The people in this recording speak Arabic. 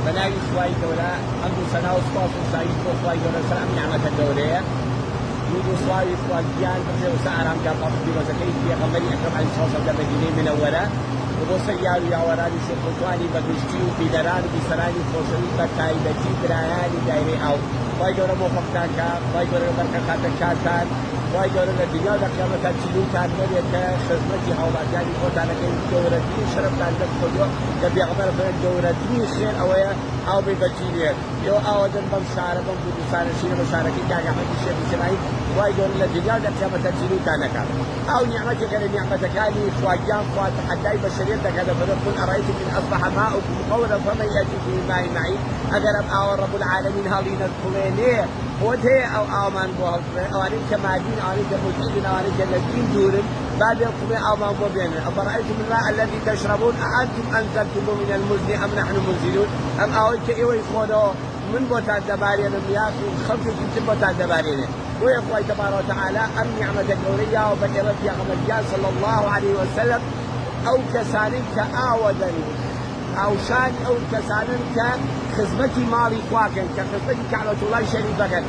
بناوي خواهی گەورە ئەم دوو سەنا و سوپاس و سایش بۆ خواهی گەورە سەر ئەم نیعمەتە گەورەیە درود و سڵاوی خوا گیان بڕێ و سە ئارامگار پاڵی ڕۆژەکەی پێغەمبەری ئەکرەم عەلەیهی سڵاتو وەسەلام لە مەدینەی منەوەرە و بۆ سەر یار و یاوەرانی سێکۆتوانی بەگشتی و بیدەران و بیسەرانی خۆشەویست بە تایبەتی برایانی دایرەی ئاو خواهی گەورە مۆفەقتان کە خواهی گەورە بەرکە خاتە کارتان خواهی گەورە لە دنیا و لە قیامەتە چیلوتان بێت کە خزمەتی هاوڵاتیانی خۆتانەکەی گەورەترین شەرەفتان دەستکردووە کە پێغەمبەر فەرمووی گەورەترین خێر ئەوەیە ئاو بێ بەچینێت ئێوە ئاوەدەن بەم شارە بەم کوردستانە شینە بە شارەکەی کاک ئەحمەدی شێخ ئیسماعیل خواهی گەورە لە دنیا و لە قیامەتە چیلوتان نەکات ئەو نیعمەتێکە لە نیعمەتەکانی خواگیان خوا تەحەدای بەشەریەت دەکات دەفەرمێت قل ئەرەیتم إن أصبح ماؤكم غورا فمن يأتيكم بماء معين ئەگەر ئەم ئاوە رب العالمین هەڵینە بڵێنێ خۆت هەیە ئەو ئاومان بۆ هەڵبڕێن ئەوانەی کە مادین ئەوانەی کە ملحدن ئەوانەی کە لە دین دوورن با بێڵقمێ ئاومان بۆ بێنن ئەفەرەئەیتم الماء الذي تشربون أأنتم أنزلتموه من المزن أم نحن المنزلون ئەم ئاوەی کە ئێوەی خۆنەوە من بۆتان دەبارێنم یاخ خەڵکێکی تر بۆتان دەبارێنێ بۆیە خوای تەبارەکە وتەعالە ئەم نیعمەتە گەورەیە و بە ئێمە پێغەمبەریان صلی الله عليه وسلم ئەو کەسانەی کە ئاوەدەن ئاوشان ئەو کەسانن کە خزمەتی ماڵی خواکەن کە خزمەتی کەعبەتوڵای شەریفەکەن